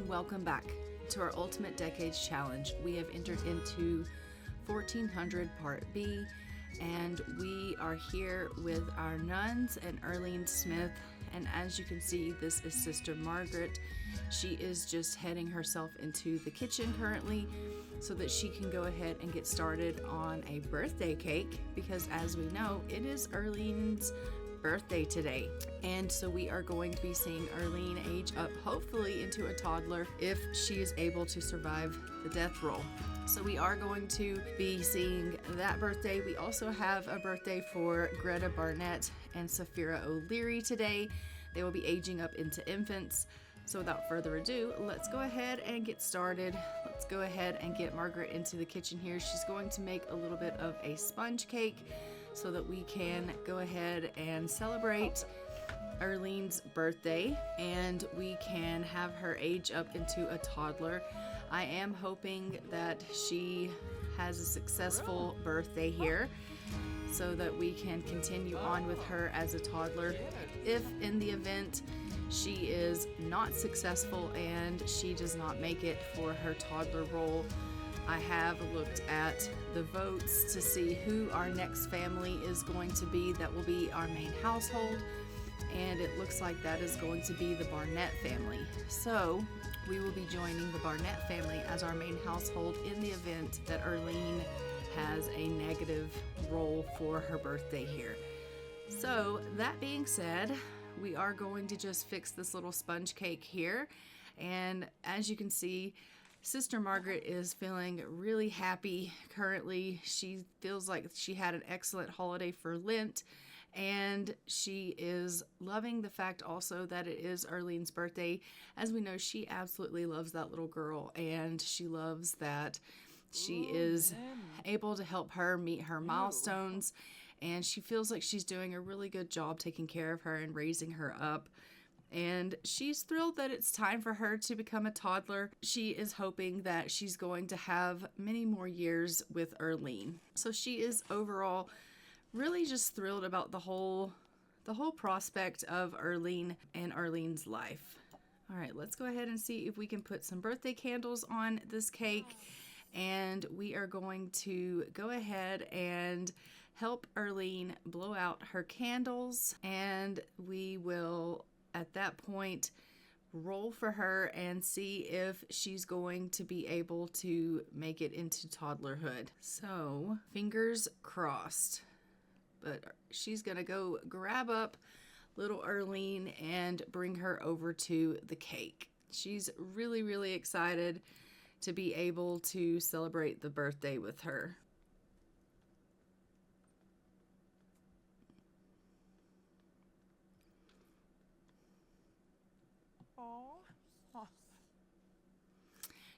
welcome back to our Ultimate Decades Challenge. We have entered into 1400 Part B, and we are here with our nuns and Arlene Smith. And as you can see, this is Sister Margaret. She is just heading herself into the kitchen currently so that she can go ahead and get started on a birthday cake, because as we know, it is Arlene's birthday today. And so we are going to be seeing Arlene age up, hopefully into a toddler, if she is able to survive the death roll. So we are going to be seeing that birthday. We also have a birthday for Greta Barnett and Saphira O'Leary today. They will be aging up into infants. So without further ado, let's go ahead and get started. Let's go ahead and get Margaret into the kitchen here. She's going to make a little bit of a sponge cake so that we can go ahead and celebrate Arlene's birthday and we can have her age up into a toddler. I am hoping that she has a successful birthday here so that we can continue on with her as a toddler. If in the event she is not successful and she does not make it for her toddler role, I have looked at the votes to see who our next family is going to be that will be our main household, and it looks like that is going to be the Barnett family. So we will be joining the Barnett family as our main household in the event that Arlene has a negative role for her birthday here. So that being said, we are going to just fix this little sponge cake here, and as you can see, Sister Margaret is feeling really happy currently. She feels like she had an excellent holiday for Lent, and she is loving the fact also that it is Arlene's birthday. As we know, she absolutely loves that little girl, and she loves that she is able to help her meet her milestones, and she feels like she's doing a really good job taking care of her and raising her up. And she's thrilled that it's time for her to become a toddler. She is hoping that she's going to have many more years with Arlene. So she is overall really just thrilled about the whole prospect of Arlene and Arlene's life. All right, let's go ahead and see if we can put some birthday candles on this cake. And we are going to go ahead and help Arlene blow out her candles. And we will, at that point, roll for her and see if she's going to be able to make it into toddlerhood. So fingers crossed, but she's gonna go grab up little Arlene and bring her over to the cake. She's really excited to be able to celebrate the birthday with her.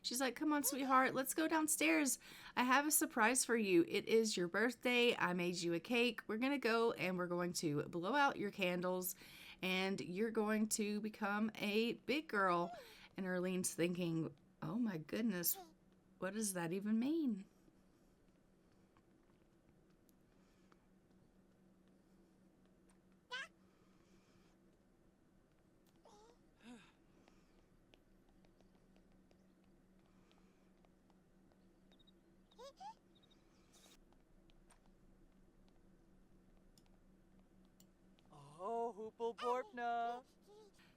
She's like, come on, sweetheart, let's go downstairs. I have a surprise for you. It is your birthday. I made you a cake. We're going to go and we're going to blow out your candles and you're going to become a big girl. And Arlene's thinking, oh my goodness, what does that even mean?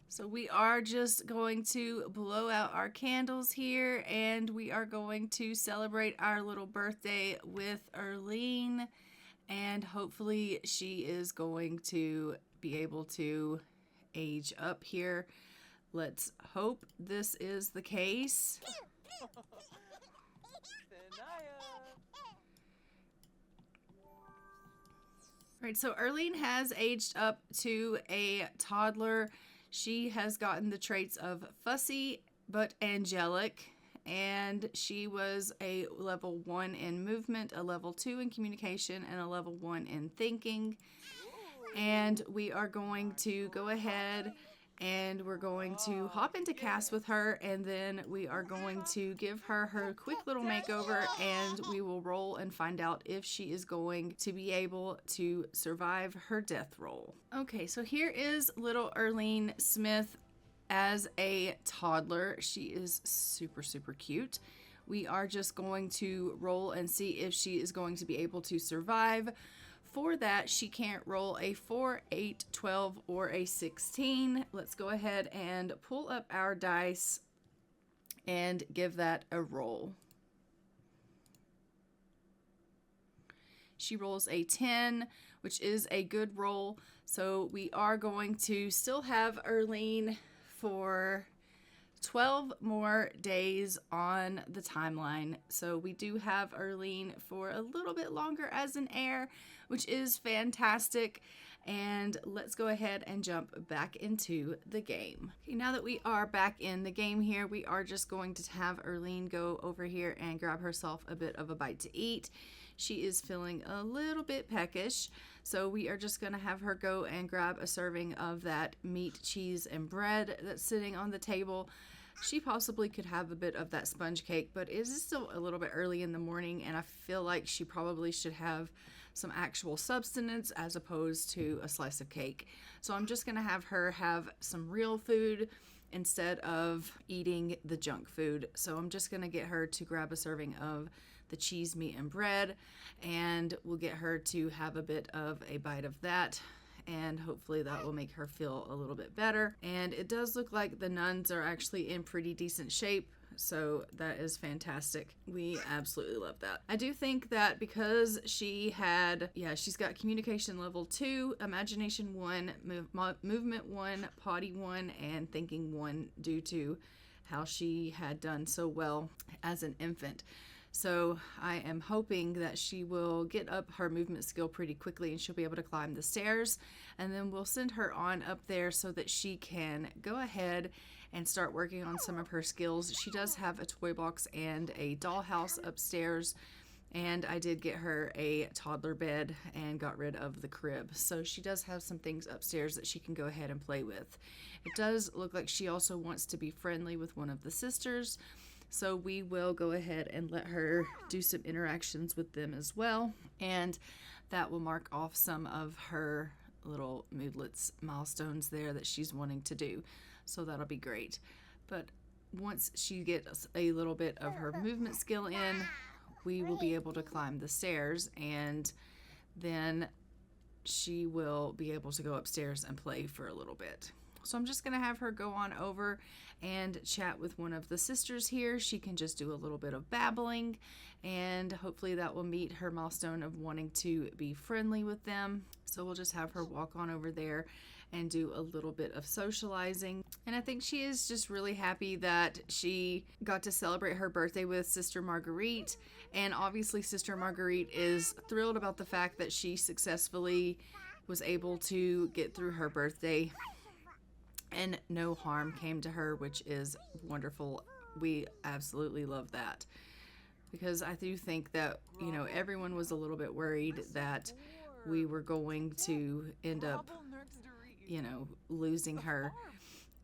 So we are just going to blow out our candles here and we are going to celebrate our little birthday with Arlene, and hopefully she is going to be able to age up here. Let's hope this is the case. Right, so Arlene has aged up to a toddler. She has gotten the traits of fussy but angelic, and she was a level 1 in movement, a level 2 in communication, and a level 1 in thinking. And we are going to go ahead and we're going to hop into cast with her, and then we are going to give her her quick little makeover, and we will roll and find out if she is going to be able to survive her death roll. Okay, so here is little Arlene Smith As a toddler, she is super, super cute. We are just going to roll and see if she is going to be able to survive. For that, she can't roll a 4, 8, 12, or a 16. Let's go ahead and pull up our dice and give that a roll. She rolls a 10, which is a good roll. So we are going to still have Erlene for 12 more days on the timeline. So we do have Erlene for a little bit longer as an heir, which is fantastic. And let's go ahead and jump back into the game. Okay, now that we are back in the game here, we are just going to have Erlene go over here and grab herself a bit of a bite to eat. She is feeling a little bit peckish, so we are just going to have her go and grab a serving of that meat, cheese, and bread that's sitting on the table. She possibly could have a bit of that sponge cake, but it is still a little bit early in the morning, and I feel like she probably should have some actual substance as opposed to a slice of cake. So I'm just going to have her have some real food instead of eating the junk food. So I'm just going to get her to grab a serving of the cheese, meat, and bread, and we'll get her to have a bit of a bite of that, and hopefully that will make her feel a little bit better. And it does look like the nuns are actually in pretty decent shape, so that is fantastic. We absolutely love that. I do think that because she's got communication level 2, imagination 1, movement 1, potty 1, and thinking 1 due to how she had done so well as an infant. So I am hoping that she will get up her movement skill pretty quickly and she'll be able to climb the stairs, and then we'll send her on up there so that she can go ahead and start working on some of her skills. She does have a toy box and a dollhouse upstairs, and I did get her a toddler bed and got rid of the crib. So she does have some things upstairs that she can go ahead and play with. It does look like she also wants to be friendly with one of the sisters. So we will go ahead and let her do some interactions with them as well. And that will mark off some of her little moodlets milestones there that she's wanting to do. So that'll be great. But once she gets a little bit of her movement skill in, we will be able to climb the stairs, and then she will be able to go upstairs and play for a little bit. So I'm just going to have her go on over and chat with one of the sisters here. She can just do a little bit of babbling, and hopefully that will meet her milestone of wanting to be friendly with them. So we'll just have her walk on over there and do a little bit of socializing. And I think she is just really happy that she got to celebrate her birthday with Sister Marguerite. And obviously Sister Marguerite is thrilled about the fact that she successfully was able to get through her birthday and no harm came to her, which is wonderful. We absolutely love that, because I do think that, you know, everyone was a little bit worried that we were going to end up, you know, losing her,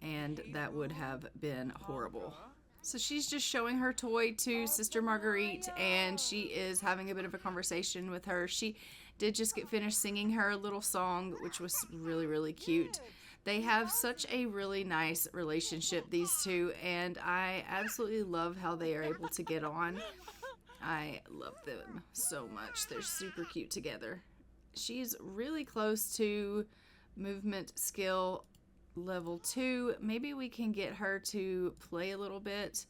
and that would have been horrible. So she's just showing her toy to Sister Marguerite, and she is having a bit of a conversation with her. She did just get finished singing her a little song, which was really, really cute. They have such a really nice relationship, these two, and I absolutely love how they are able to get on. I love them so much. They're super cute together. She's really close to movement skill level 2. Maybe we can get her to play a little bit.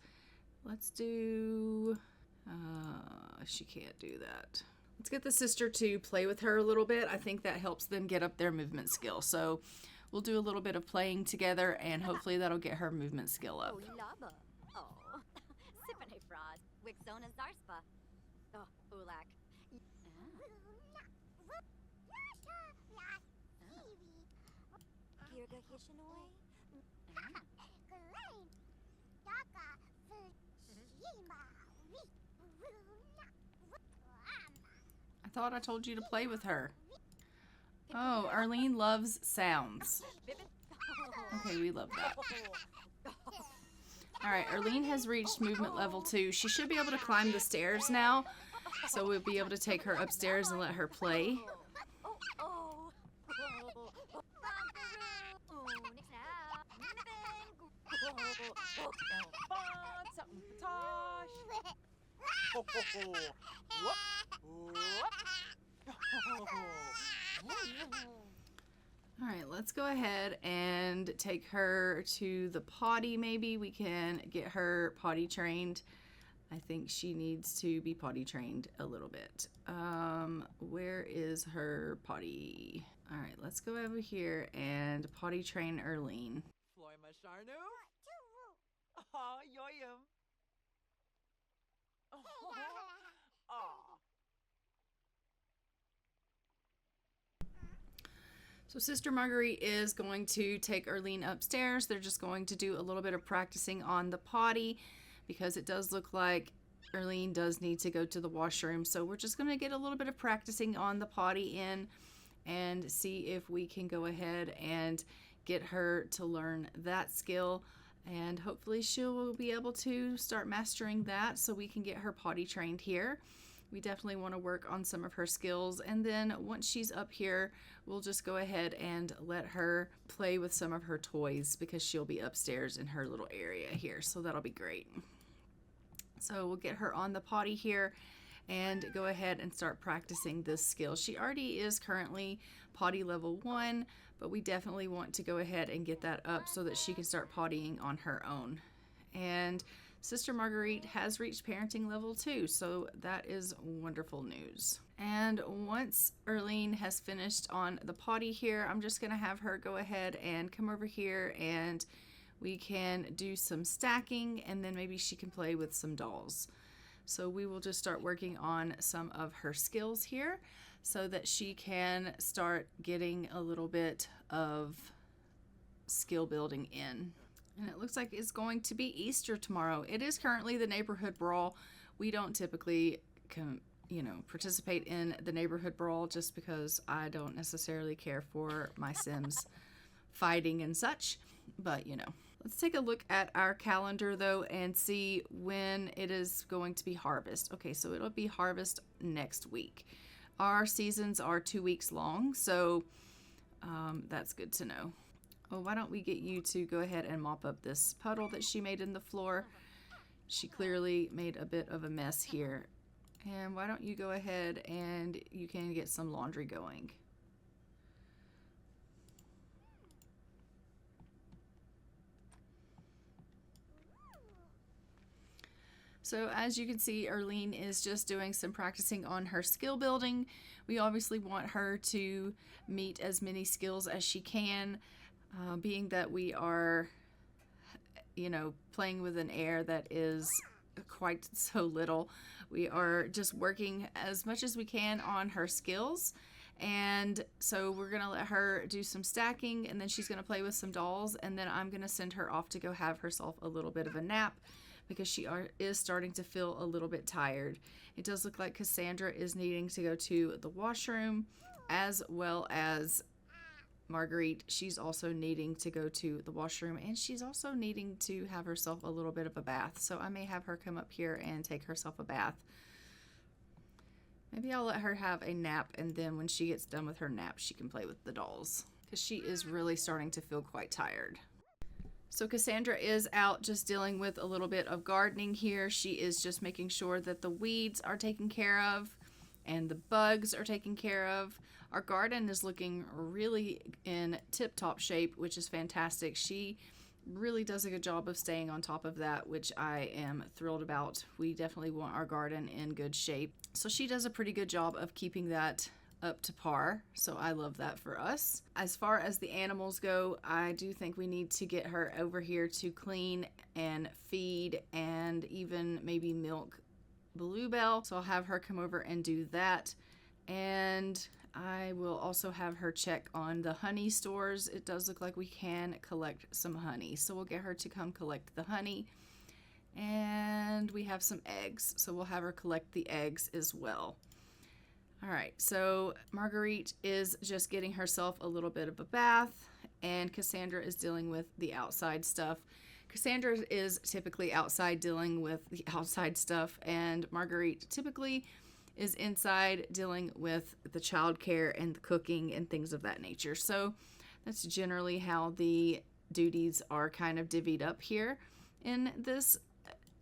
Let's do... she can't do that. Let's get the sister to play with her a little bit. I think that helps them get up their movement skill. So we'll do a little bit of playing together, and hopefully that'll get her movement skill up. I thought I told you to play with her. Oh, Arlene loves sounds. Okay, we love that. Alright, Arlene has reached movement level 2. She should be able to climb the stairs now, so we'll be able to take her upstairs and let her play. Ho, ho, ho. Whoop, whoop. All right, let's go ahead and take her to the potty. Maybe we can get her potty trained. I think she needs to be potty trained a little bit. Where is her potty? All right, let's go over here and potty train Erlene. Floy Masharnu. Oh, yoyum. Oh. So Sister Marguerite is going to take Erlene upstairs. They're just going to do a little bit of practicing on the potty because it does look like Erlene does need to go to the washroom. So we're just going to get a little bit of practicing on the potty in and see if we can go ahead and get her to learn that skill. And hopefully she'll be able to start mastering that so we can get her potty trained here. We definitely want to work on some of her skills, and then once she's up here, we'll just go ahead and let her play with some of her toys because she'll be upstairs in her little area here, so that'll be great. So we'll get her on the potty here and go ahead and start practicing this skill. She already is currently potty level 1, but we definitely want to go ahead and get that up so that she can start pottying on her own. And Sister Marguerite has reached parenting level 2, so that is wonderful news. And once Erlene has finished on the potty here, I'm just going to have her go ahead and come over here and we can do some stacking, and then maybe she can play with some dolls. So we will just start working on some of her skills here so that she can start getting a little bit of skill building in. And it looks like it's going to be Easter tomorrow. It is currently the neighborhood brawl. We don't typically participate in the neighborhood brawl just because I don't necessarily care for my Sims fighting and such, but let's take a look at our calendar though and see when it is going to be harvest. Okay, so it'll be harvest next week. Our seasons are 2 weeks long, so that's good to know. Well, why don't we get you to go ahead and mop up this puddle that she made in the floor. She clearly made a bit of a mess here. And why don't you go ahead and you can get some laundry going. So as you can see, Erlene is just doing some practicing on her skill building. We obviously want her to meet as many skills as she can. Being that we are, playing with an heir that is quite so little, we are just working as much as we can on her skills. And so we're going to let her do some stacking, and then she's going to play with some dolls, and then I'm going to send her off to go have herself a little bit of a nap because she is starting to feel a little bit tired. It does look like Cassandra is needing to go to the washroom, as well as Marguerite. She's also needing to go to the washroom, and she's also needing to have herself a little bit of a bath. So I may have her come up here and take herself a bath. Maybe I'll let her have a nap, and then when she gets done with her nap, she can play with the dolls because she is really starting to feel quite tired. So Cassandra is out just dealing with a little bit of gardening here. She is just making sure that the weeds are taken care of and the bugs are taken care of. Our garden is looking really in tip-top shape, which is fantastic. She really does a good job of staying on top of that, which I am thrilled about. We definitely want our garden in good shape. So she does a pretty good job of keeping that up to par, so I love that for us. As far as the animals go, I do think we need to get her over here to clean and feed and even maybe milk Bluebell. So I'll have her come over and do that. And I will also have her check on the honey stores. It does look like we can collect some honey, so we'll get her to come collect the honey. And we have some eggs, so we'll have her collect the eggs as well. All right, so Marguerite is just getting herself a little bit of a bath, and Cassandra is dealing with the outside stuff. Cassandra is typically outside dealing with the outside stuff, and Marguerite typically is inside dealing with the childcare and the cooking and things of that nature. So that's generally how the duties are kind of divvied up here. in this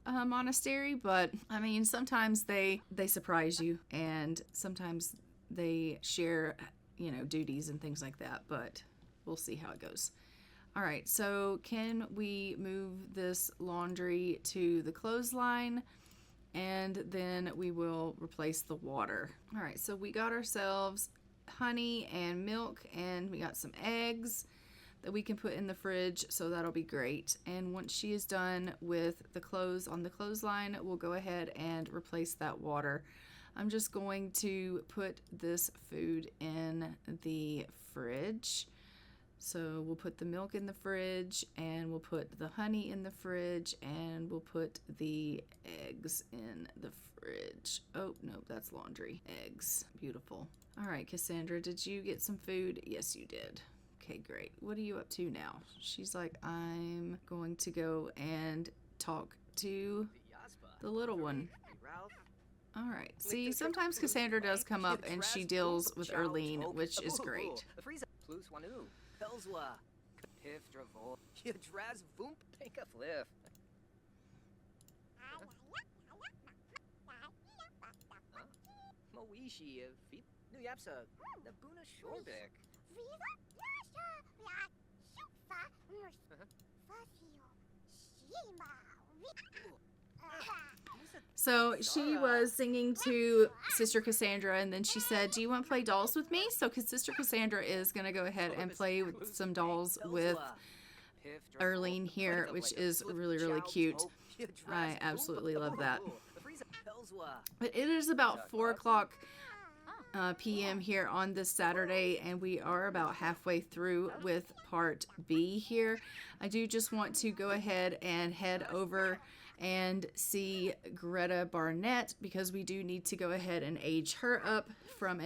monastery, but I mean, sometimes they surprise you, and sometimes they share, you know, duties and things like that, but we'll see how it goes. All right, so can we move this laundry to the clothesline? And then we will replace the water. All right, so we got ourselves honey and milk, and we got some eggs that we can put in the fridge, so that'll be great. And once she is done with the clothes on the clothesline, we'll go ahead and replace that water. I'm just going to put this food in the fridge. So we'll put the milk in the fridge, and we'll put the honey in the fridge, and we'll put the eggs in the fridge. Oh, no, that's laundry. Eggs. Beautiful. All right, Cassandra, did you get some food? Yes, you did. Okay, great. What are you up to now? She's like, I'm going to go and talk to the little one. All right. See, sometimes Cassandra does come up and she deals with Erlene, which is great. So she was singing to Sister Cassandra, and then she said, do you want to play dolls with me? So Sister Cassandra is going to go ahead and play with some dolls with Erlene here, which is really, really cute. I absolutely love that. But it is about 4 o'clock p.m. here on this Saturday, and we are about halfway through with part B here. I do just want to go ahead and head over and see Greta Barnett, because we do need to go ahead and age her up from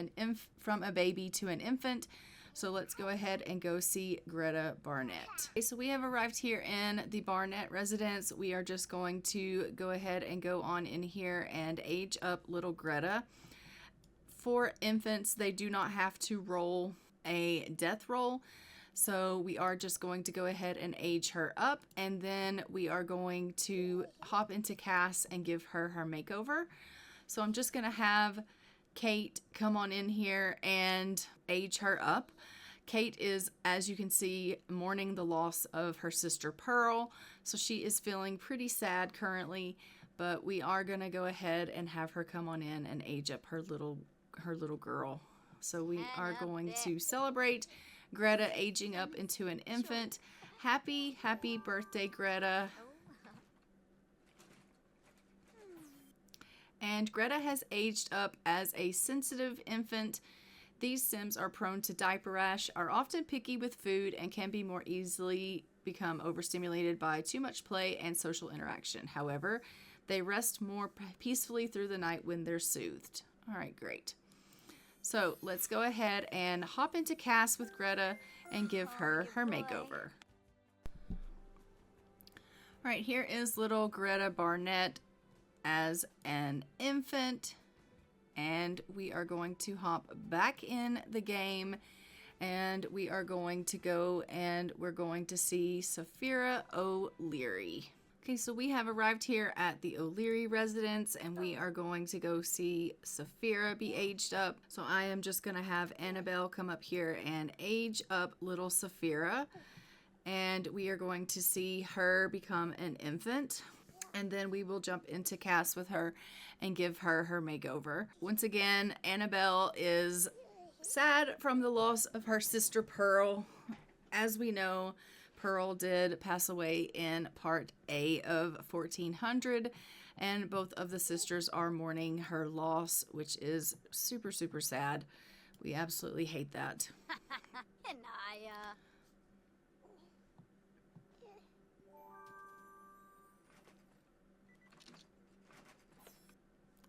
a baby to an infant. So let's go ahead and go see Greta Barnett. Okay, so we have arrived here in the Barnett residence. We are just going to go ahead and go on in here and age up little Greta. For infants, they do not have to roll a death roll. So we are just going to go ahead and age her up, and then we are going to hop into Cass and give her her makeover. So I'm just going to have Kate come on in here and age her up. Kate is, as you can see, mourning the loss of her sister Pearl. So she is feeling pretty sad currently, but we are going to go ahead and have her come on in and age up her little girl. So we are going to celebrate Greta aging up into an infant. Happy birthday, Greta. And Greta has aged up as a sensitive infant. These Sims are prone to diaper rash, are often picky with food, and can be more easily become overstimulated by too much play and social interaction. However, they rest more peacefully through the night when they're soothed. All right, great. So let's go ahead and hop into Cass with Greta and give her her makeover. All right, here is little Greta Barnett as an infant, and we are going to hop back in the game, and we are going to go and we're going to see Saphira O'Leary. Okay, so we have arrived here at the O'Leary residence, and we are going to go see Saphira be aged up. So I am just going to have Annabelle come up here and age up little Saphira, and we are going to see her become an infant. And then we will jump into Cass with her and give her her makeover. Once again, Annabelle is sad from the loss of her sister Pearl. As we know, Pearl did pass away in part A of 1400, and both of the sisters are mourning her loss, which is super, super sad. We absolutely hate that.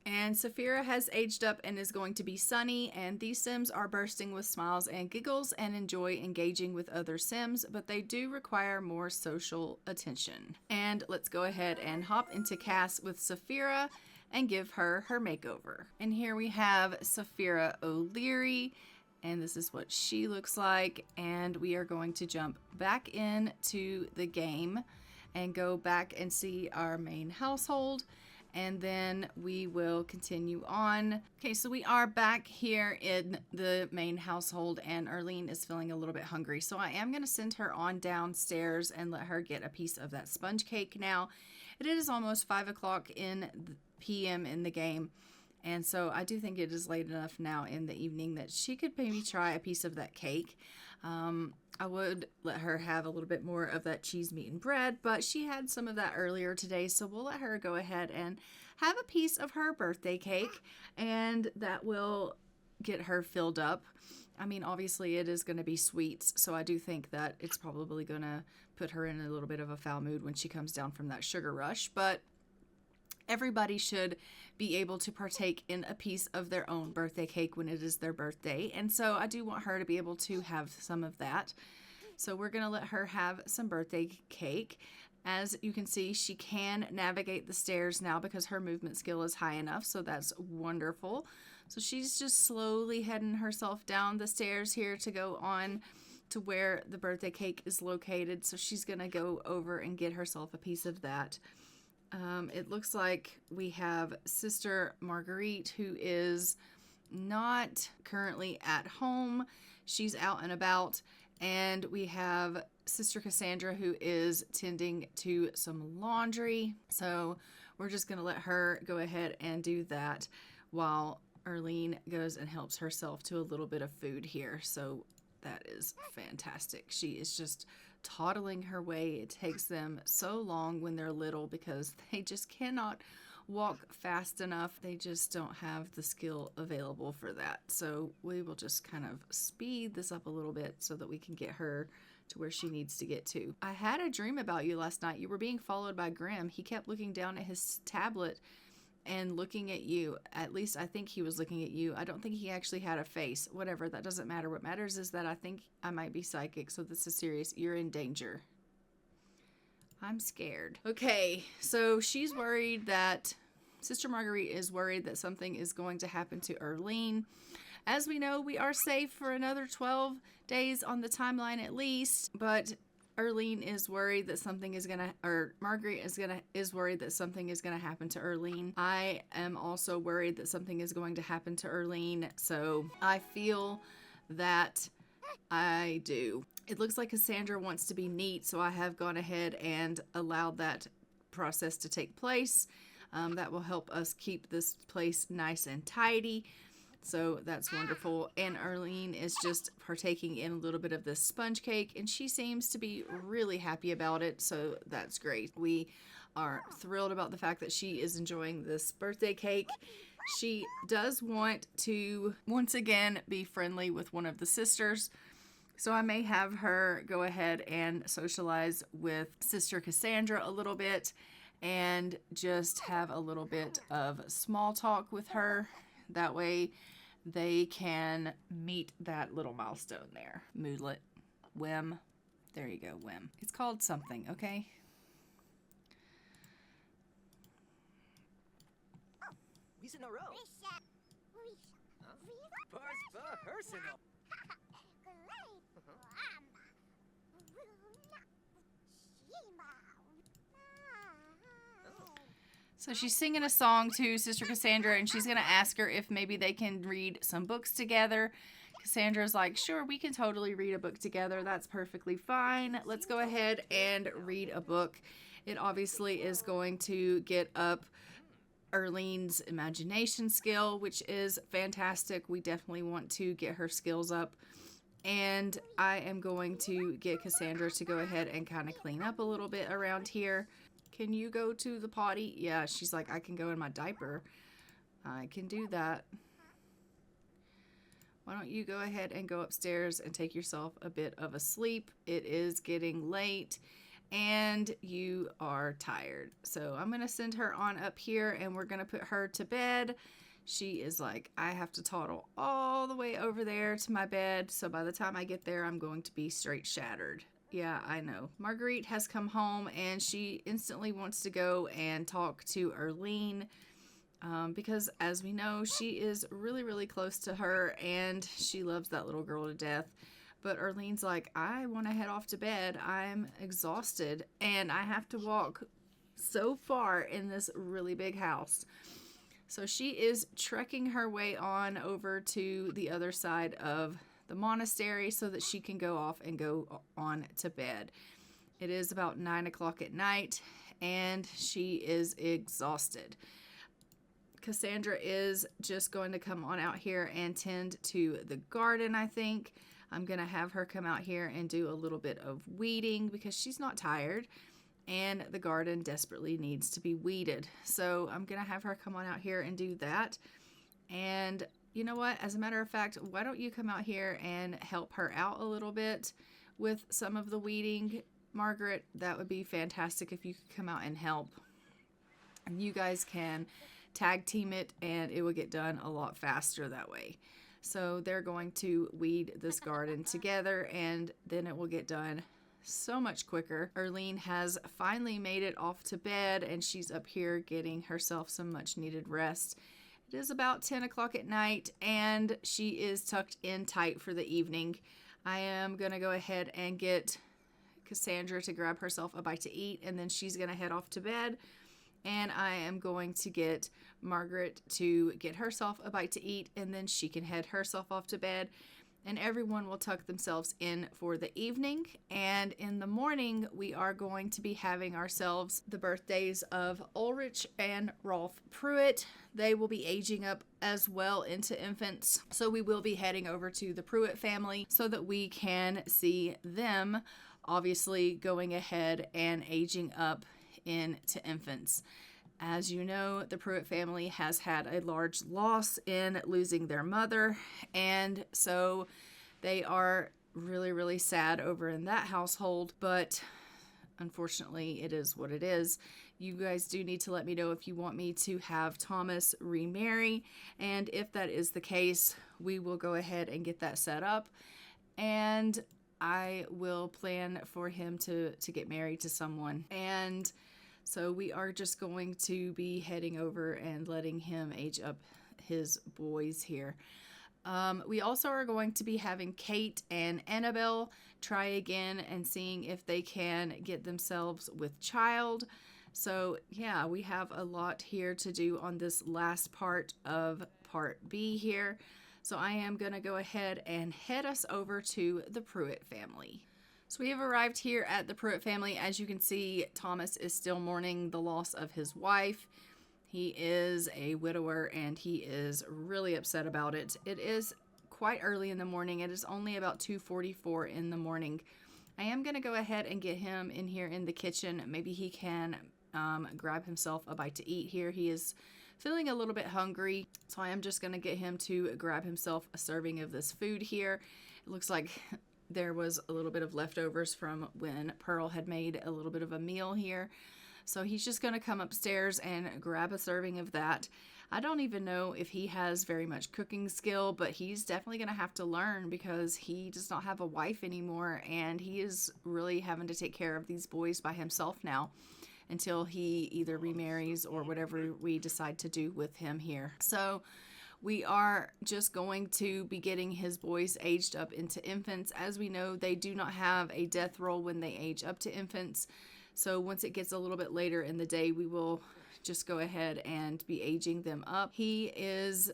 And Saphira has aged up and is going to be Sunny, and these Sims are bursting with smiles and giggles and enjoy engaging with other Sims, but they do require more social attention. And let's go ahead and hop into Cass with Saphira and give her her makeover. And here we have Saphira O'Leary, and this is what she looks like. And we are going to jump back into the game, and go back and see our main household, and then we will continue on. Okay, so we are back here in the main household, and Arlene is feeling a little bit hungry. So I am going to send her on downstairs and let her get a piece of that sponge cake now. It is almost 5 o'clock in the p.m. in the game, and so I do think it is late enough now in the evening that she could maybe try a piece of that cake. I would let her have a little bit more of that cheese, meat, and bread, but she had some of that earlier today, so we'll let her go ahead and have a piece of her birthday cake, and that will get her filled up. I mean, obviously it is going to be sweets, so I do think that it's probably going to put her in a little bit of a foul mood when she comes down from that sugar rush, but everybody should be able to partake in a piece of their own birthday cake when it is their birthday. And so I do want her to be able to have some of that. So we're going to let her have some birthday cake. As you can see, she can navigate the stairs now because her movement skill is high enough. So that's wonderful. So she's just slowly heading herself down the stairs here to go on to where the birthday cake is located. So she's going to go over and get herself a piece of that. It looks like we have Sister Marguerite, who is not currently at home. She's out and about. And we have Sister Cassandra, who is tending to some laundry. So we're just going to let her go ahead and do that while Arlene goes and helps herself to a little bit of food here. So that is fantastic. She is just toddling her way. It takes them so long when they're little because they just cannot walk fast enough. They just don't have the skill available for that. So we will just kind of speed this up a little bit so that we can get her to where she needs to get to. I had a dream about you last night. You were being followed by Grim. He kept looking down at his tablet and looking at you. At least I think he was looking at you. I don't think he actually had a face. Whatever, that doesn't matter. What matters is that I think I might be psychic, so this is serious. You're in danger. I'm scared. Okay, so she's worried that Sister Marguerite is worried that something is going to happen to Arlene. As we know, we are safe for another 12 days on the timeline at least, but Arlene is worried that something is gonna, or Marguerite is worried that something is gonna happen to Arlene. I am also worried that something is going to happen to Arlene, so I feel that I do. It looks like Cassandra wants to be neat, so I have gone ahead and allowed that process to take place. That will help us keep this place nice and tidy. So that's wonderful. And Arlene is just partaking in a little bit of this sponge cake, and she seems to be really happy about it. So that's great. We are thrilled about the fact that she is enjoying this birthday cake. She does want to once again be friendly with one of the sisters. So I may have her go ahead and socialize with Sister Cassandra a little bit and just have a little bit of small talk with her. That way they can meet that little milestone there. Moodlet. Whim. There you go, Whim. It's called something, okay? We's in a row. Personal. So she's singing a song to Sister Cassandra, and she's going to ask her if maybe they can read some books together. Cassandra's like, sure, we can totally read a book together. That's perfectly fine. Let's go ahead and read a book. It obviously is going to get up Arlene's imagination skill, which is fantastic. We definitely want to get her skills up. And I am going to get Cassandra to go ahead and kind of clean up a little bit around here. Can you go to the potty? Yeah, she's like, I can go in my diaper. I can do that. Why don't you go ahead and go upstairs and take yourself a bit of a sleep? It is getting late and you are tired. So I'm going to send her on up here and we're going to put her to bed. She is like, I have to toddle all the way over there to my bed. So by the time I get there, I'm going to be straight shattered. Yeah, I know. Marguerite has come home and she instantly wants to go and talk to Arlene because as we know, she is really, really close to her and she loves that little girl to death. But Erlene's like, I want to head off to bed. I'm exhausted and I have to walk so far in this really big house. So she is trekking her way on over to the other side of the monastery so that she can go off and go on to bed. It is about 9 o'clock at night and she is exhausted. Cassandra is just going to come on out here and tend to the garden, I think. I'm going to have her come out here and do a little bit of weeding because she's not tired and the garden desperately needs to be weeded. So I'm going to have her come on out here and do that. And you know what? As a matter of fact, why don't you come out here and help her out a little bit with some of the weeding, Margaret? That would be fantastic if you could come out and help. And you guys can tag team it and it will get done a lot faster that way. So they're going to weed this garden together and then it will get done so much quicker. Erlene has finally made it off to bed and she's up here getting herself some much needed rest. It is about 10 o'clock at night and she is tucked in tight for the evening. I am going to go ahead and get Cassandra to grab herself a bite to eat and then she's going to head off to bed. And I am going to get Margaret to get herself a bite to eat and then she can head herself off to bed. And everyone will tuck themselves in for the evening. And in the morning, we are going to be having ourselves the birthdays of Ulrich and Rolf Pruitt. They will be aging up as well into infants. So we will be heading over to the Pruitt family so that we can see them obviously going ahead and aging up into infants. As you know, the Pruitt family has had a large loss in losing their mother, and so they are really, really sad over in that household, but unfortunately, it is what it is. You guys do need to let me know if you want me to have Thomas remarry, and if that is the case, we will go ahead and get that set up, and I will plan for him to get married to someone. And so we are just going to be heading over and letting him age up his boys here. We also are going to be having Kate and Annabelle try again and seeing if they can get themselves with child. So yeah, we have a lot here to do on this last part of part B here. So I am going to go ahead and head us over to the Pruitt family. So we have arrived here at the Pruitt family. As you can see, Thomas is still mourning the loss of his wife. He is a widower and he is really upset about it. It is quite early in the morning. It is only about 2:44 in the morning. I am going to go ahead and get him in here in the kitchen. Maybe he can grab himself a bite to eat here. He is feeling a little bit hungry, so I am just going to get him to grab himself a serving of this food here. It looks like there was a little bit of leftovers from when Pearl had made a little bit of a meal here. So he's just going to come upstairs and grab a serving of that. I don't even know if he has very much cooking skill, but he's definitely going to have to learn because he does not have a wife anymore and he is really having to take care of these boys by himself now until he either remarries or whatever we decide to do with him here. So we are just going to be getting his boys aged up into infants. As we know, they do not have a death roll when they age up to infants. So once it gets a little bit later in the day, we will just go ahead and be aging them up. He is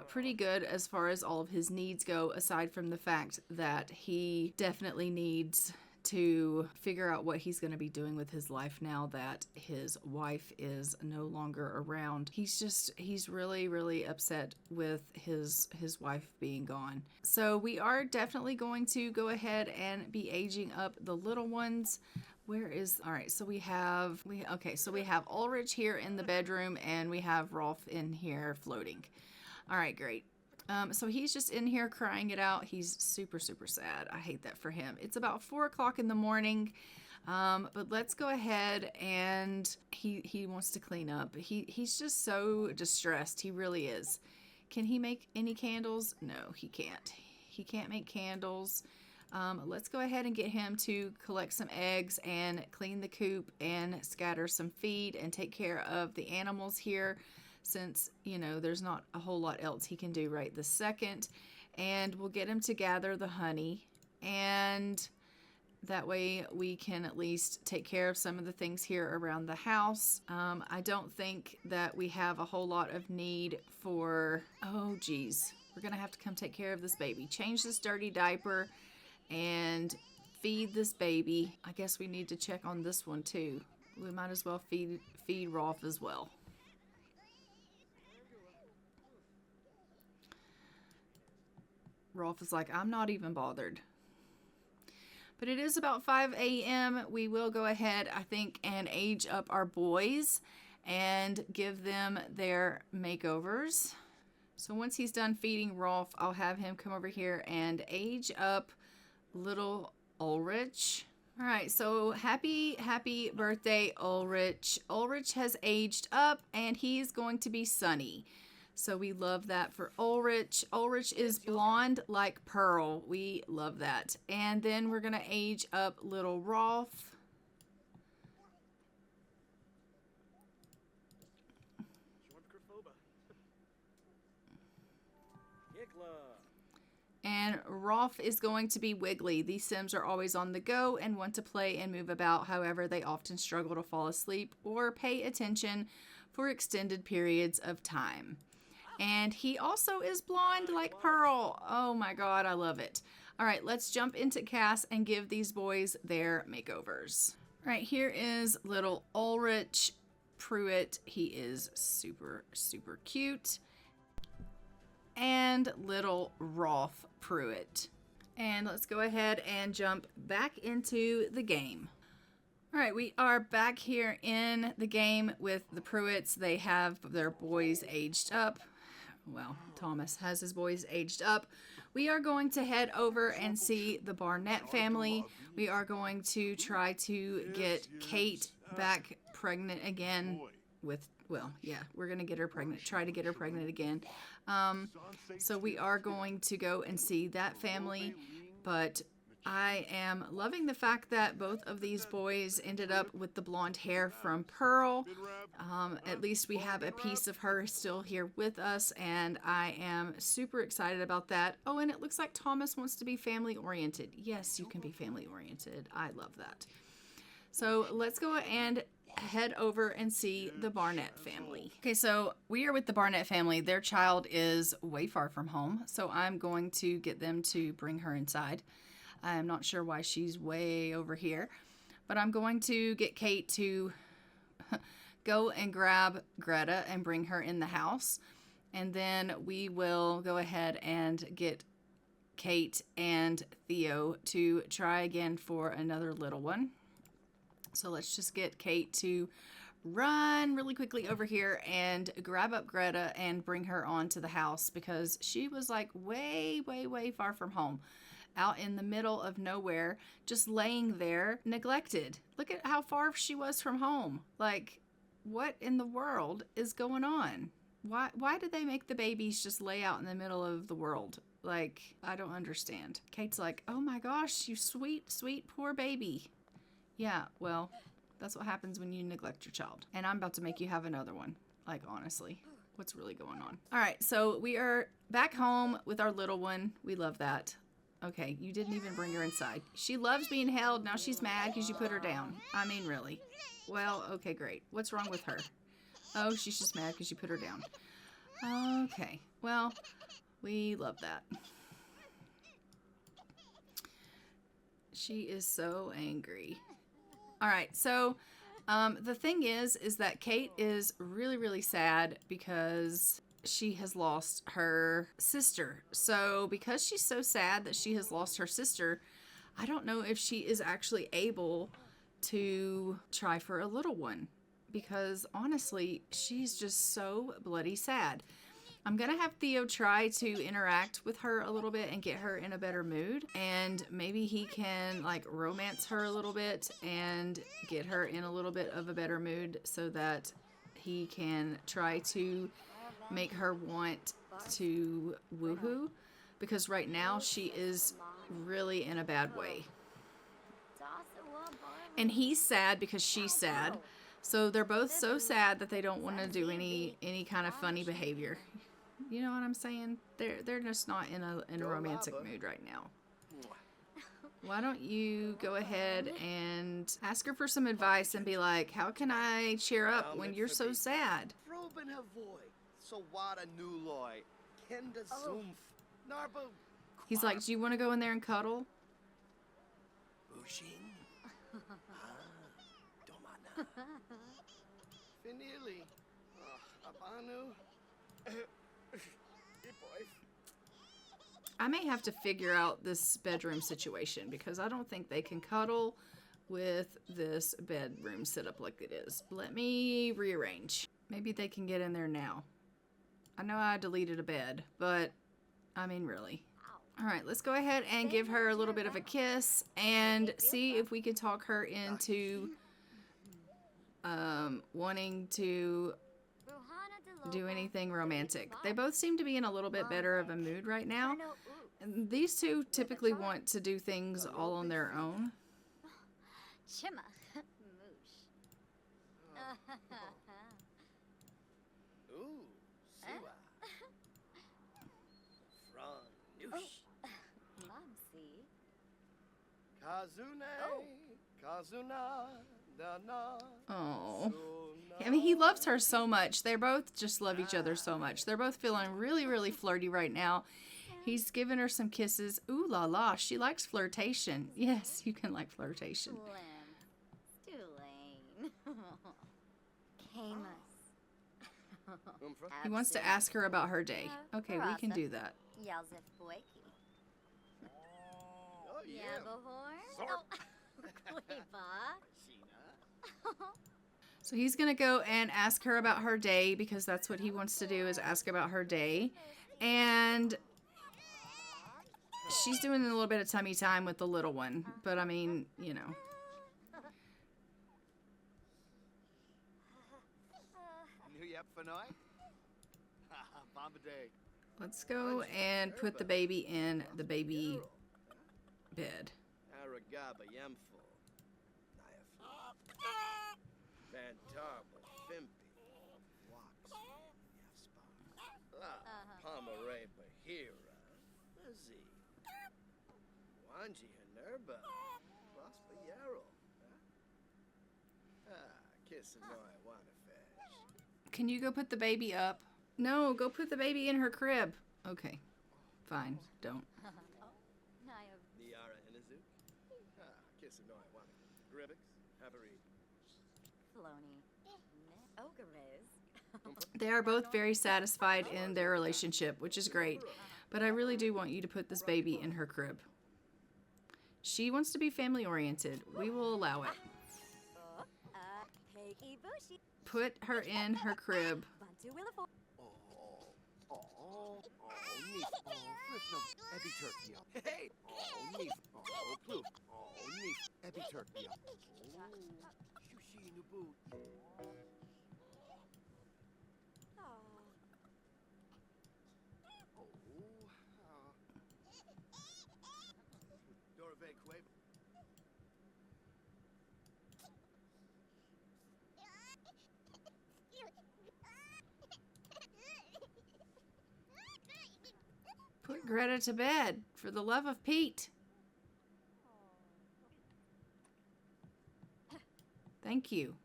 pretty good as far as all of his needs go, aside from the fact that he definitely needs to figure out what he's going to be doing with his life now that his wife is no longer around. He's really, really upset with his wife being gone. So we are definitely going to go ahead and be aging up the little ones. All right, so we have Ulrich here in the bedroom and we have Rolf in here floating. All right, great. So he's just in here crying it out. He's super, super sad. I hate that for him. It's about 4 o'clock in the morning. But let's go ahead and he wants to clean up. He's just so distressed. He really is. Can he make any candles? No, he can't. He can't make candles. Let's go ahead and get him to collect some eggs and clean the coop and scatter some feed and take care of the animals here, since, you know, there's not a whole lot else he can do right this second. And we'll get him to gather the honey and that way we can at least take care of some of the things here around the house. I don't think that we have a whole lot of need for, oh geez, we're gonna have to come take care of this baby. Change this dirty diaper and feed this baby. I guess we need to check on this one too. We might as well feed Rolf as well. Rolf is like, I'm not even bothered. But it is about 5 a.m. We will go ahead, I think, and age up our boys and give them their makeovers. So once he's done feeding Rolf, I'll have him come over here and age up little Ulrich. All right, so happy birthday, Ulrich. Ulrich has aged up and he's going to be Sunny. So we love that for Ulrich. Ulrich is blonde like Pearl. We love that. And then we're going to age up little Rolf. And Rolf is going to be Wiggly. These Sims are always on the go and want to play and move about. However, they often struggle to fall asleep or pay attention for extended periods of time. And he also is blonde like Pearl. Oh my God, I love it. All right, let's jump into Cass and give these boys their makeovers. All right, here is little Ulrich Pruitt. He is super, super cute. And little Rolf Pruitt. And let's go ahead and jump back into the game. All right, we are back here in the game with the Pruitts. They have their boys aged up. Well, Thomas has his boys aged up. We are going to head over and see the Barnett family. We are going to try to get Kate back pregnant again with, well, yeah, we're going to get her pregnant, try to get her pregnant again. So we are going to go and see that family, but I am loving the fact that both of these boys ended up with the blonde hair from Pearl. At least we have a piece of her still here with us, and I am super excited about that. Oh, and it looks like Thomas wants to be family oriented. Yes, you can be family oriented. I love that. So let's go and head over and see the Barnett family. Okay, so we are with the Barnett family. Their child is way far from home, so I'm going to get them to bring her inside. I'm not sure why she's way over here, but I'm going to get Kate to go and grab Greta and bring her in the house. And then we will go ahead and get Kate and Theo to try again for another little one. So let's just get Kate to run really quickly over here and grab up Greta and bring her onto the house, because she was like way, way, way far from home. Out in the middle of nowhere, just laying there, neglected. Look at how far she was from home. Like, what in the world is going on? Why did they make the babies just lay out in the middle of the world? Like, I don't understand. Kate's like, oh my gosh, you sweet, sweet, poor baby. Yeah, well, that's what happens when you neglect your child. And I'm about to make you have another one. Like, honestly, what's really going on? All right, so we are back home with our little one. We love that. Okay, you didn't even bring her inside. She loves being held. Now she's mad because you put her down. I mean, really. Well, okay, great. What's wrong with her? Oh, she's just mad because you put her down. Okay, well, we love that. She is so angry. All right, so the thing is that Kate is really, really sad because she has lost her sister. So because she's so sad that she has lost her sister, I don't know if she is actually able to try for a little one, because honestly, she's just so bloody sad. I'm gonna have Theo try to interact with her a little bit and get her in a better mood, and maybe he can like romance her a little bit and get her in a little bit of a better mood so that he can try to make her want to woohoo, because right now she is really in a bad way. And he's sad because she's sad. So they're both so sad that they don't want to do any kind of funny behavior. You know what I'm saying? They're just not in a romantic mood right now. why don't you go ahead and ask her for some advice and be like, how can I cheer up when you're so sad? Proben Havoy, so what a new loy. Kenda Zoomf, Narbo. He's like, do you want to go in there and cuddle? Bushin. Domana. Finili. Abanu. I may have to figure out this bedroom situation because I don't think they can cuddle with this bedroom set up like it is. Let me rearrange. Maybe they can get in there now. I know I deleted a bed, but I mean, really. All right, let's go ahead and give her a little bit of a kiss and see if we can talk her into wanting to do anything romantic. They both seem to be in a little bit better of a mood right now. And these two typically want to do things all on their own. Chima. Ooh, Sua. Fran, Noosh. Momsy. Kazune. Kazuna. Dana. Oh. I mean, he loves her so much. They both just love each other so much. They're both feeling really, really flirty right now. He's giving her some kisses. Ooh la la, she likes flirtation. Yes, you can like flirtation. Slim. Stulane. Camus. He wants to ask her about her day. Okay, we can do that. Yalzif Boyki. Oh, yeah. Yabahorn. Oh, Cleva. So he's going to go and ask her about her day because that's what he wants to do, is ask about her day. And she's doing a little bit of tummy time with the little one. But I mean, you know. New Yep Fanoy? Bomba Day. Let's go and put the baby in the baby bed. Aragaba Yemful. Bantarba Fimpy. Wax. Yaspa. Pomeray Bahira. Lizzie. Wanji Hanerba. Prosper Yarrow. Kiss and I want to fish. Can you go put the baby up? No, go put the baby in her crib. Okay, fine, don't. Niara Inazu. Kiss and I want to Gribbix. Have a read. Flony. Ogres. They are both very satisfied in their relationship, which is great. But I really do want you to put this baby in her crib. She wants to be family oriented. We will allow it. Put her in her crib. Neef. Ebby Turkey. Hey! Neef. Ploof. Neef. Ebby Turkey. Shushi Nubu. Dorave Quabe. Put Greta to bed, for the love of Pete. Thank you.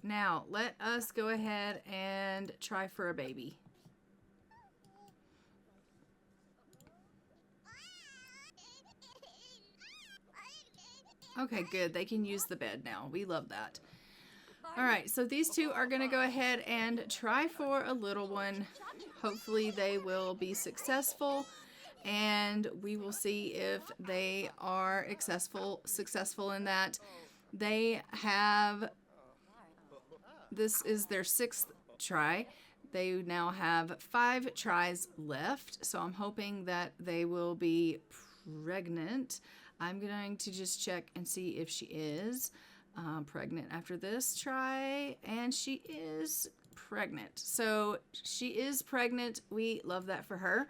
Now, let us go ahead and try for a baby. Okay, good. They can use the bed now. We love that. All right, so these two are going to go ahead and try for a little one. Hopefully they will be successful, and we will see if they are successful in that. They have, this is their 6th try. They now have 5 tries left, so I'm hoping that they will be pregnant. I'm going to just check and see if she is pregnant after this try, and she is pregnant. So she is pregnant. We love that for her.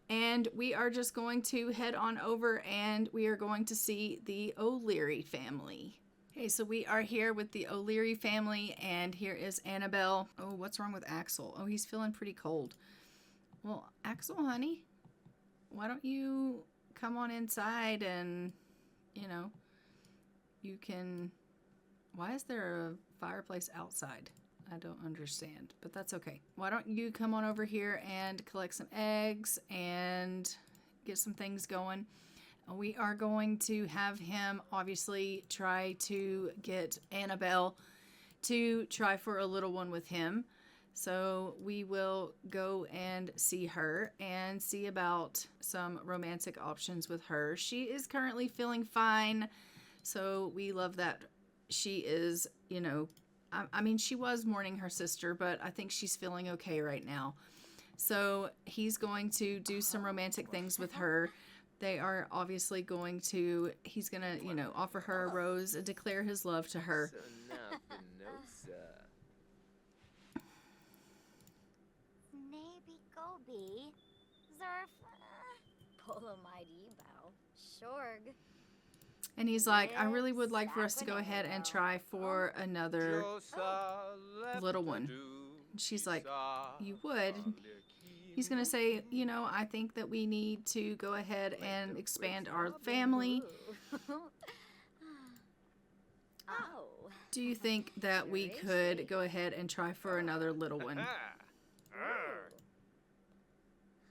And we are just going to head on over and we are going to see the O'Leary family. Okay, so we are here with the O'Leary family, and here is Annabelle. Oh, what's wrong with Axel? Oh, he's feeling pretty cold. Well, Axel, honey, why don't you come on inside and, you know, you can... Why is there a fireplace outside? I don't understand, but that's okay. Why don't you come on over here and collect some eggs and get some things going. We are going to have him obviously try to get Annabelle to try for a little one with him. So we will go and see her and see about some romantic options with her. She is currently feeling fine. So we love that she is, you know, I mean, she was mourning her sister, but I think she's feeling okay right now. So he's going to do some romantic things with her. They are obviously going to, he's going to, you know, offer her a rose and declare his love to her. Maybe Gobi. Zerf. Polomide bow. Shorg. And he's like, I really would like for us to go ahead and try for another little one. She's like, you would? He's going to say, you know, I think that we need to go ahead and expand our family. Do you think that we could go ahead and try for another little one?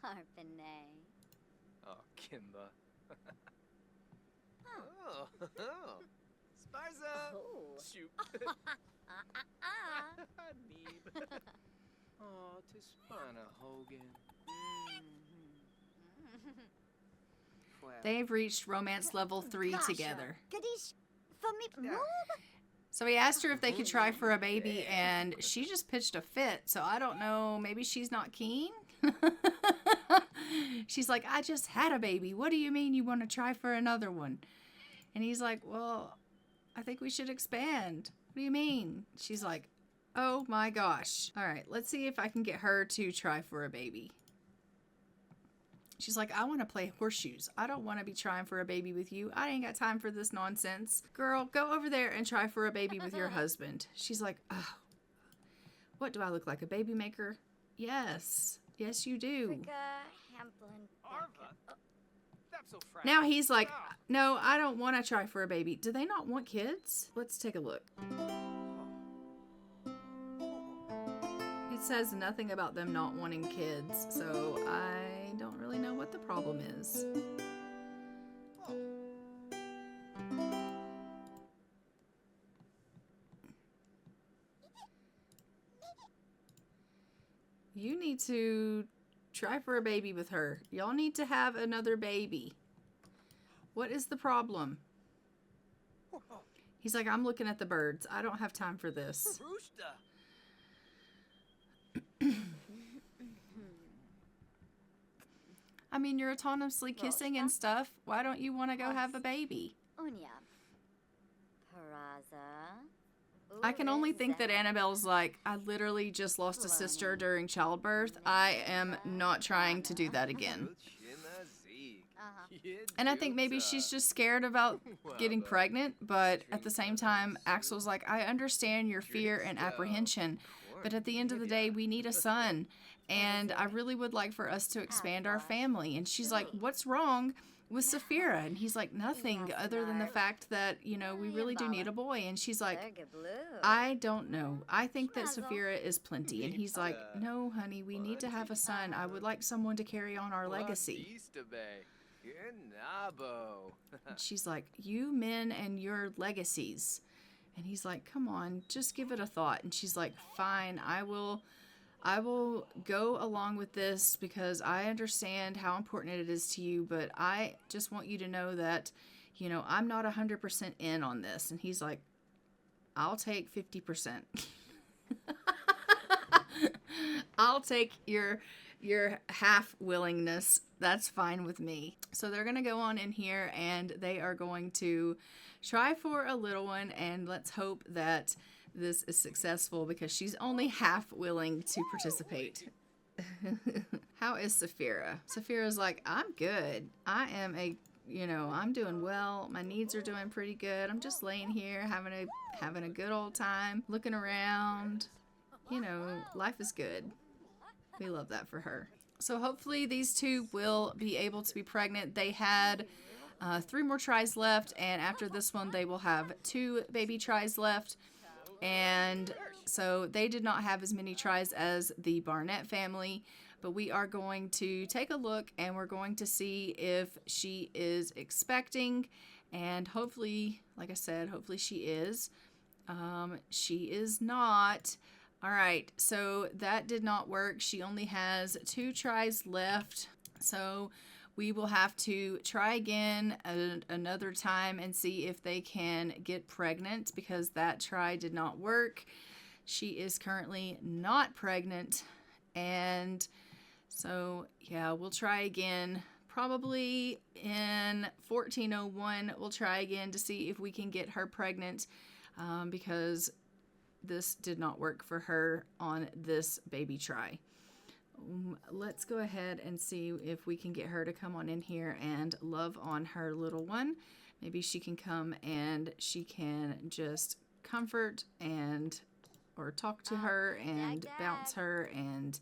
Harpene. Oh, Kimba. Sparza! Shoot. Neeb. Oh, Tispana Hogan. They've reached romance level 3 together. Kadish. Famip. So he asked her if they could try for a baby, and she just pitched a fit. So I don't know. Maybe she's not keen? She's like, I just had a baby. What do you mean you want to try for another one? And he's like, well, I think we should expand. What do you mean? She's like, oh my gosh. All right, let's see if I can get her to try for a baby. She's like, I want to play horseshoes. I don't want to be trying for a baby with you. I ain't got time for this nonsense. Girl, go over there and try for a baby with your husband. She's like, oh, what do I look like, a baby maker? Yes. Yes, you do. Now he's like, no, I don't want to try for a baby. Do they not want kids? Let's take a look. It says nothing about them not wanting kids, so I don't really know what the problem is. You need to try for a baby with her. Y'all need to have another baby. What is the problem? He's like, I'm looking at the birds. I don't have time for this. I mean, you're autonomously kissing and stuff. Why don't you want to go have a baby? I can only think that Annabelle's like, I literally just lost a sister during childbirth. I am not trying to do that again. And I think maybe she's just scared about getting pregnant, but at the same time, Axel's like, I understand your fear and apprehension, but at the end of the day, we need a son, and I really would like for us to expand our family. And she's like, what's wrong with Saphira? And he's like, nothing other than the fact that, you know, we really do need a boy. And she's like, I don't know. I think that Saphira is plenty. And he's like, no, honey, we need to have a son. I would like someone to carry on our legacy. And she's like, you men and your legacies. And he's like, come on, just give it a thought. And she's like, fine, I will go along with this because I understand how important it is to you, but I just want you to know that, you know, I'm not 100% in on this. And he's like, I'll take 50%. I'll take your half willingness. That's fine with me. So they're going to go on in here and they are going to try for a little one, and let's hope that this is successful because she's only half willing to participate. How is Saphira? Saphira's like, I'm good. I'm doing well. My needs are doing pretty good. I'm just laying here having a good old time, looking around. You know, life is good. We love that for her. So hopefully these two will be able to be pregnant. They had 3 more tries left, and after this one they will have 2 baby tries left. And so they did not have as many tries as the Barnett family, but we are going to take a look and we're going to see if she is expecting, and hopefully, like I said, hopefully she is. She is not. All right, so that did not work. She only has 2 tries left. So we will have to try again another time and see if they can get pregnant, because that try did not work. She is currently not pregnant. And so, yeah, we'll try again. Probably in 1401, we'll try again to see if we can get her pregnant, because this did not work for her on this baby try. Let's go ahead and see if we can get her to come on in here and love on her little one. Maybe she can come and she can just comfort and or talk to her and bounce her and,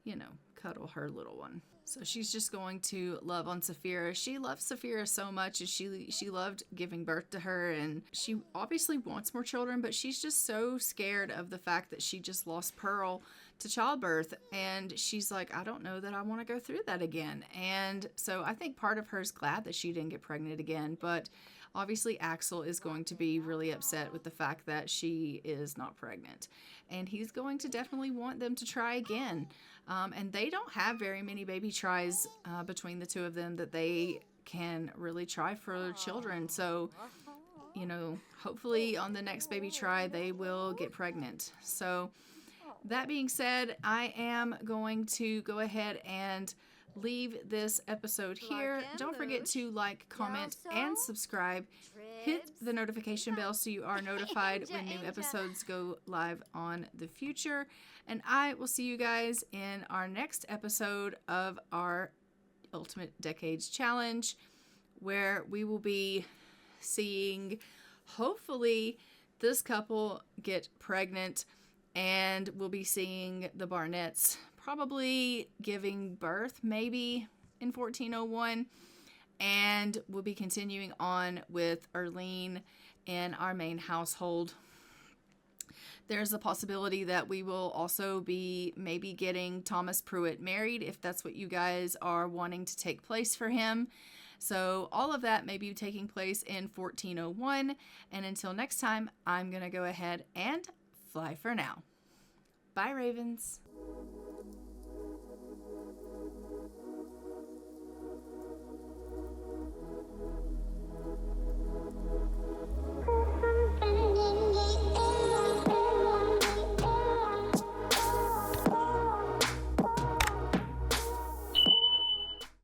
you know, cuddle her little one. So she's just going to love on Saphira. She loves Saphira so much, and she loved giving birth to her, and she obviously wants more children, but she's just so scared of the fact that she just lost Pearl to childbirth, and she's like, I don't know that I want to go through that again. And so I think part of her is glad that she didn't get pregnant again, but obviously Axel is going to be really upset with the fact that she is not pregnant, and he's going to definitely want them to try again. And they don't have very many baby tries between the two of them that they can really try for children. So, you know, hopefully on the next baby try, they will get pregnant. So that being said, I am going to go ahead and leave this episode here. Don't forget to like, comment, and subscribe. Hit the notification bell so you are notified when new episodes go live on the future. And I will see you guys in our next episode of our Ultimate Decades Challenge, where we will be seeing, hopefully, this couple get pregnant, and we'll be seeing the Barnetts probably giving birth maybe in 1401, and we'll be continuing on with Erlene in our main household. There's a possibility that we will also be maybe getting Thomas Pruitt married, if that's what you guys are wanting to take place for him. So all of that may be taking place in 1401. And until next time, I'm going to go ahead and fly for now. Bye, Ravens.